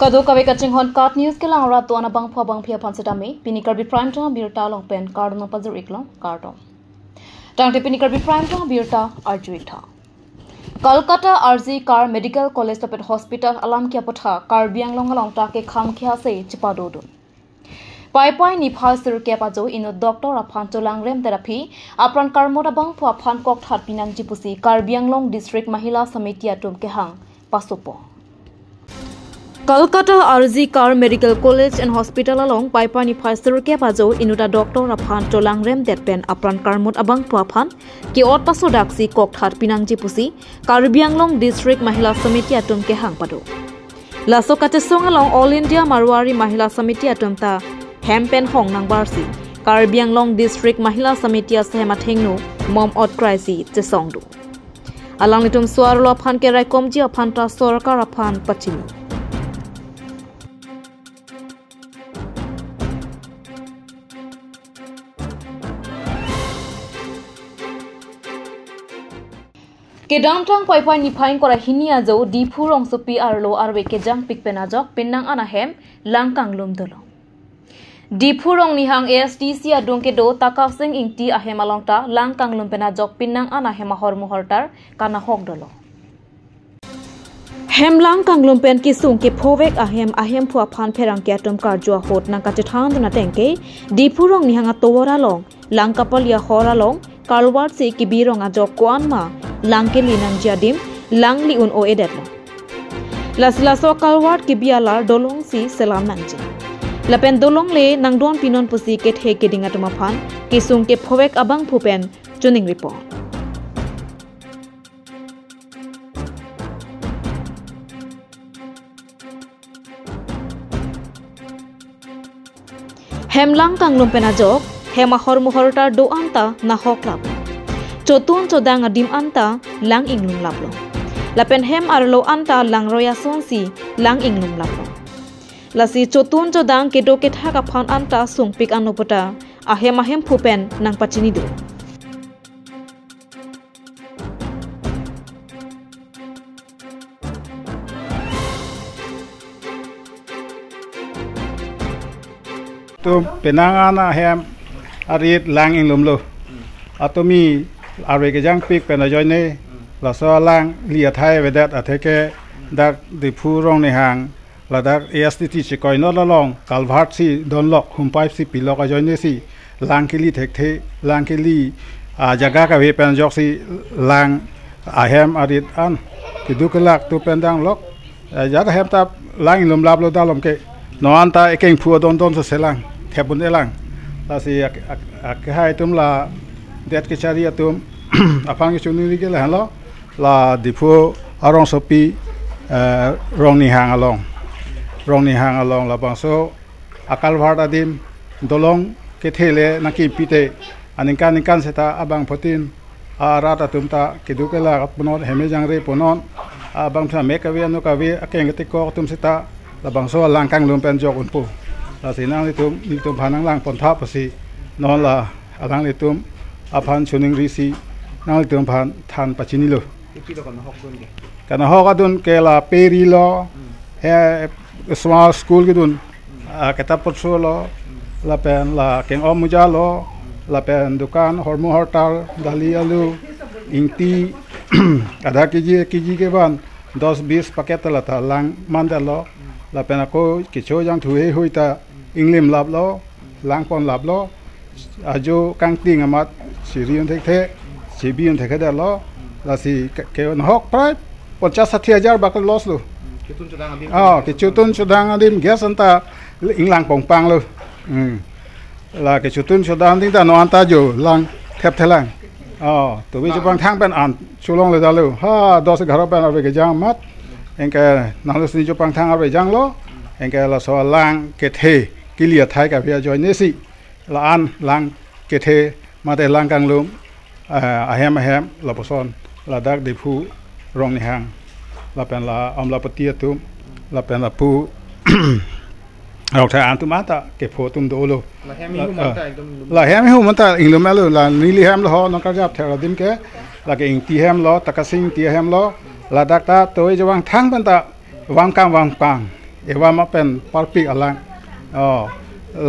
Kado kawe kaching hon kat news ke lang rat tuana bang phwa bang phia phanse dami pinikar bi prime time birta long pen card no pazur iklong cardom tangte pinikar bi prime time birta arjuitha Kolkata RG Car Medical College Topet Hospital alam kia potha car biang long long ta ke kham khia se chipado dun pai pai ni phasur ke pa jo ino doctor aphan tolang rem therapy apran karmora bang phwa phan kok that pinang jipusi car biang long district mahila samiti atum ke hang pasopo Kolkata RG Car Medical College and Hospital along Paipani Pfizer ke pajo inuta doctor aphan tolang rem detpen apran karmut abang puaphan ki ot paso daksi kok that pinang jipusi Karbianglong District Mahila Samiti atum ke hang pado laso kate song along All India Marwari Mahila Samiti atum ta hempen hong nang barsi Karbianglong District Mahila Samiti asema thengnu mom ot crisis che songdu alang litum suarlo aphan ke rai komji aphan ta sarkar aphan pachim ke downtown pai ni phain kora hinia jo dipu rong sopi arlo arwe ke jang pikpena jok pinnang anahem langkang lum dolo dipu rong ni hang ASTC adung ke do taka sing ingti ahem alongta langkang lum pena jok pinnang anahem hor muhortar kana hok dolo hem langkang lum pen ki sung ke phowek ahem phua phan pherang ke atum kar jwa hot nang ka chithang na tengke dipu rong ni hang tora long langkapal ya hora long kalwat se ki birong a jok kwan ma langke linang jadim langli un o edetlo laslaso kalwat ki biala dolong si selam nangje lapen dolong le nangdon pinon pusi ke the ke dinga tuma phan kisung ke phowek abang phupen chuning report hemlang kang lumpena jok hema hormuhorta do anta na hoklap Chotun chodang adim anta lang inglum laplo. Lapen hem arlo anta lang roya sonsi lang inglum laplo. Lasi chotun chodang kedo ketha ka phon anta sungpik anupota ahem phupen nang pachini do. Tu penangana hem arit lang inglum lo. Atomi Arwe ke jang pik pen ajoy ne la so lang lia thai we dat atheke dak di phu rong ne hang la dak ASTT chi koi no la long kalbhat si don lok hum pipe si pilok ajoy ne si lang ke li thek the lang ke li jaga ka we pen jok si lang ahem arit an ki du ke lak tu pen dang lok ja ka hem ta lang lum lap lo da lom ke no an ta ekeng phu don so selang thebun elang la si ak hai tum la det ke chari atum apang ke chuni ke la la dipu arong sopi rong ni hang along la bangso akal bharta dim dolong ke thele naki pite aninkan seta abang photin arata tumta ke dukela punon heme jangre punon abang tha mekawe no kawe akeng te ko tum seta la bangso langkang lumpen jok unpu la sinang litum phanang lang pontha pasi non la alang litum aphan chuning risi nang tum phan than pachini lo kana hok adun ke la peri lo small school ke dun ketap potso lo la pen la keng omuja lo la pen dukan hormu hotel dali alu ingti ada kiji ke ban 10-20 paket la ta lang mandalo la pen ko kicho jang thuhe hoita inglim lab lo lang pon lab lo ajo kang ting amat sirion thek sibion thek da lo la si ke on hok prai 50,000 bakal los lo ke chutun chodang adim gas anta inglang pongpang lo la ke chutun chodang ding ta no anta jo lang thep thelang to wi jopang thang pen an chulong le da lo ha 10 ghar pen ave ke jang mat engke nang lo si jopang thang ave jang lo engke la so lang ke the kilia thai ka bia join ne si la an lang ke the ma te lang kang lum ahem la poson la dak de phu rong ni hang la pen la am la patia tum la pen la pu rok tha an tu mata ke pho tum do lo la hem hu mata ing lo ma lo la ni li hem lo ho no ka jap thera dim ke la ke ing ti hem lo takasing ti hem lo la dak ta toy jawang thang ban ta wang kang ว่ามาเป็นปาร์ปิกอลัง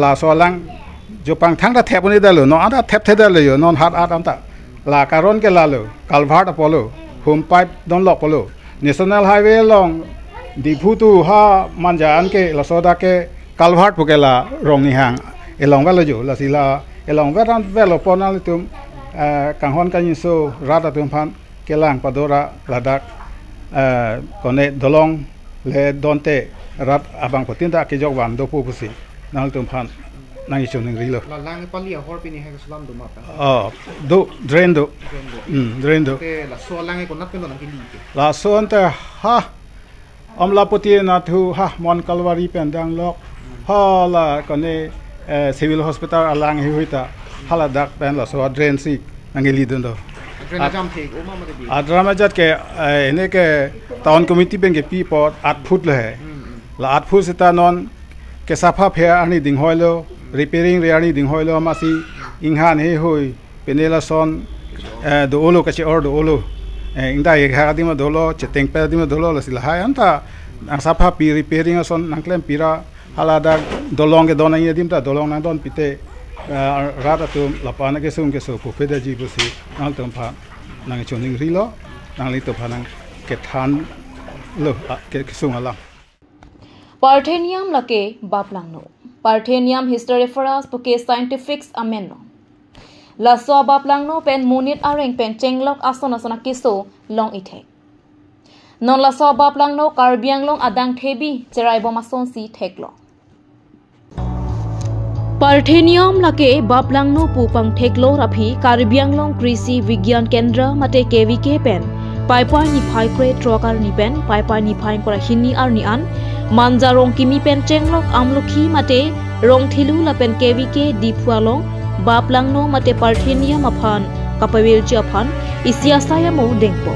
ลาโซลังจูปังทั้งถ้าแทบนี้ได้เลยนอนถ้าแทบได้เลยนอนฮาร์ดอาร์ตอันตะลาการอนเกลาเลยกัลวาร์ดพอเลยโฮมไพป์ดอนล็อกพอเลยNational Highway long di Putu ha manjaan ke la soda ke kalvat pukela rong ni hang elong velo jo la sila elong veran velo ponal tum kanghon kan so rata tum phan kelang padora ladak kone dolong le donte rat abang potinda ke jogwan do pu pusi nal tum phan nang ichon ning rilo la lang pali a hor pini ha salam do mapa do drain do ke la so lang ko nap no nang li ke la so ante ha amla poti na thu ha mon kalwari pendang lok ha la kone civil hospital alang hi huita hala dak pen la so drain si angeli dondo drain jam the o ma ma de adrama jat ke ene ke town committee ben ke pi pot 8 foot le la 8 foot sita non ke safa phe ani ding hoilo repairing reani ding hoilo masi inghan he hoi penela son do olo ka che or do olo ingda ye ha di ma dolo cheteng pe di ma dolo la sila hai anta ang safa pi repairing son nangklem pira halada dolong ke dona ye dim ta dolong na don pite rata tu lapana ke sung ke so pu peda ji busi nang tom pha nang choning rilo nang li to pha nang ke than lo ke sung ala Parthenium lake baplangno Parthenium hysterephorus puke scientifics ameno La so baplangno pen munit areng pen chenglok asona kiso long ithek Non la so baplangno karbiang long adang thebi cherai bomason si theklo Parthenium lake baplangno pupang theklo rapi karbiang long krisi vigyan kendra mate kvk pen paipai ni phai kre trokar ni pen paipai ni phai kora hinni ar ni an manja rong kimi pen chenglok amlukhi mate rong thilu la pen kvk diphualong baplangno mate Parthenium aphan kapawil chi aphan isia saya mo dengpo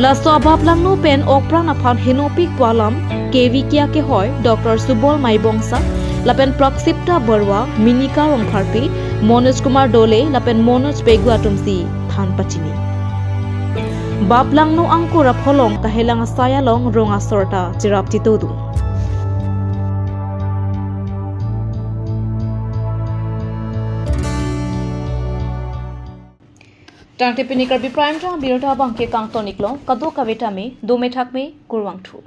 la so baplangno pen okpran aphan henopik palam kvk ke hoy Dr. Subol Maibongsa la pen Praksipta Barwa Minika Rongkharpi Manoj Kumar Dole la pen Manoj Begua tumsi than pachini Baplangno angko rapholong kahelang saya long ronga sorta jirap titodu Tang tepini karbi prime time birota bangke kang tonik long kado kaveta me do me thak me kurwang thu